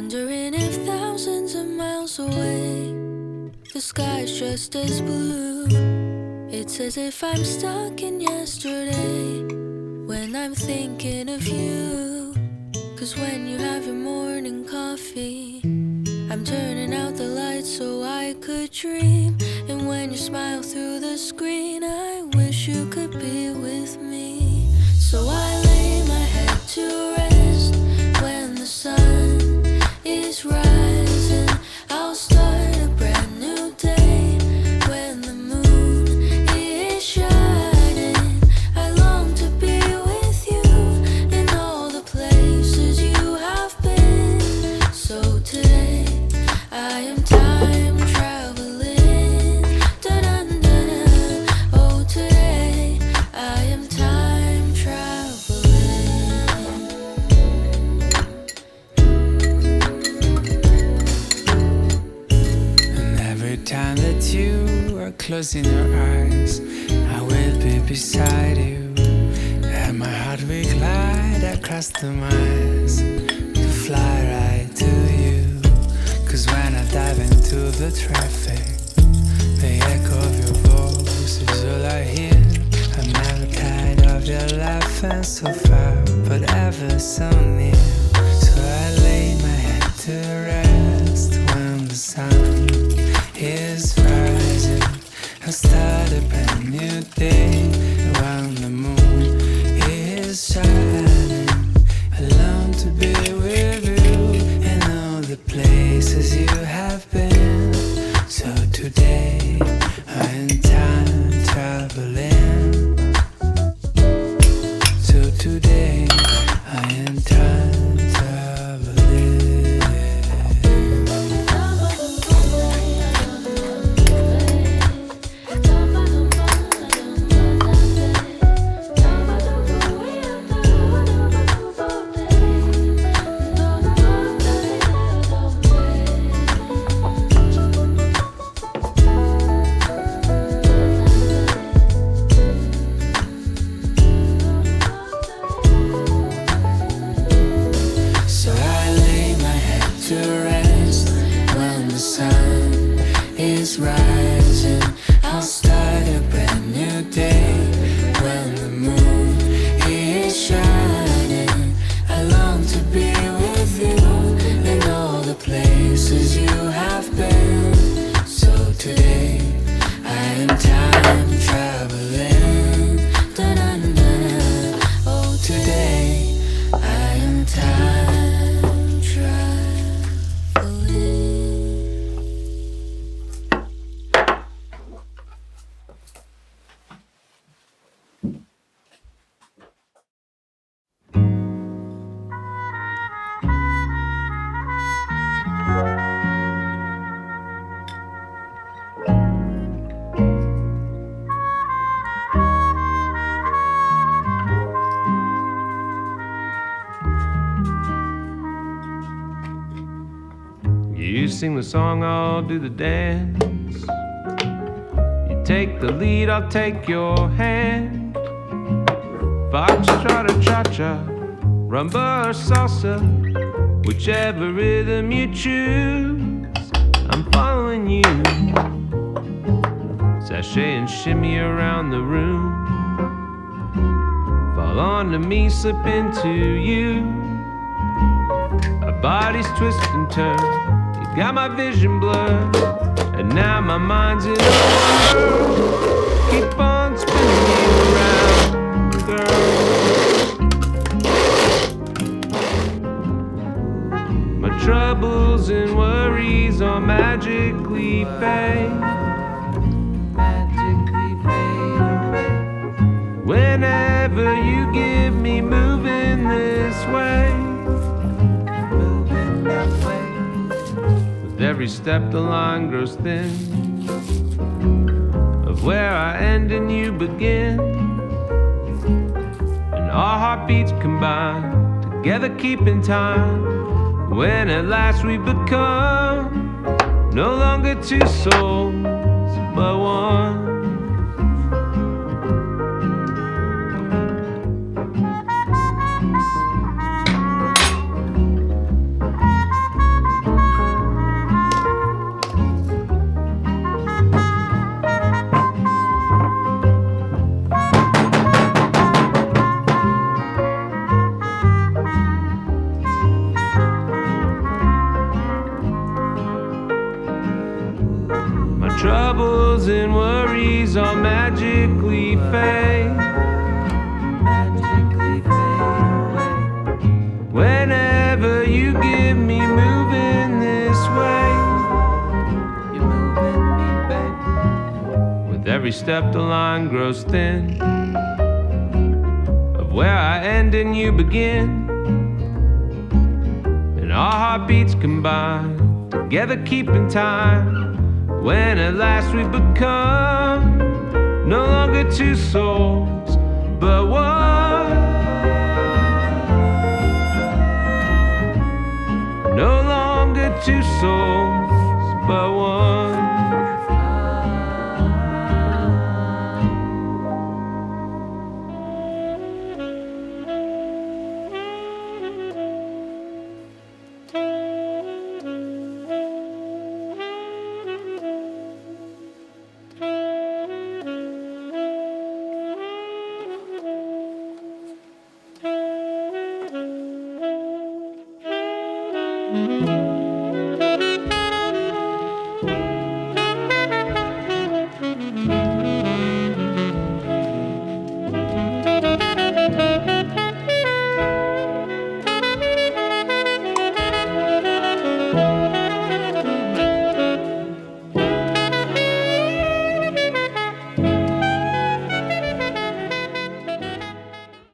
Wondering if thousands of miles away the sky's just as blue. It's as if I'm stuck in yesterday when I'm thinking of you. 'Cause when you have your morning coffee, I'm turning out the lights so I could dream. And when you smile through the screen, I wish you could be with me. So I lay my head to rest when the sun is rising. I'll start a brand new day when the moon is shining. I long to be with you in all the places you have been. So today I am time traveling. Da-dun-dun-dun. Oh, today I am time traveling. And every time that you are closing your eyes, I will be beside you. And my heart will glide across the miles to fly right to you. 'Cause when I dive into the traffic, the echo of your voice is all I hear. I'm never tired of your laughing so far, but ever so near. So I lay my head to rest when the sun is rising. I start a brand new day when the moon is shining. I long to be with you in all the places you have been. So today I am time traveling. So today I am time traveling. So I lay my head to rest when the sun is rising. I'll start a brand new day when the moon is shining. I long to be with you in all the places you have been. So today I am time traveling. Da-dun-dun. Oh, today I am time traveling. You sing the song, I'll do the dance. You take the lead, I'll take your hand. Foxtrot or cha-cha, rumba or salsa, whichever rhythm you choose, I'm following you. Sashay and shimmy around the room. Fall onto me, slip into you. Our bodies twist and turn. You got my vision blurred, and now my mind's in a whirl. Keep on spinning you around, girl. My troubles and worries all magically fade. Whenever you give me moving this way. With every step the line grows thin, of where I end and you begin. And our heartbeats combine, together keeping time. When at last we become no longer two souls, but one. and worries all magically fade. Whenever you get me moving this way, you're moving me, baby. With every step the line grows thin, of where I end and you begin, and our heartbeats combine, together keeping time. When at last we become no longer two souls, but one. No longer two souls, but one. Mm-hmm.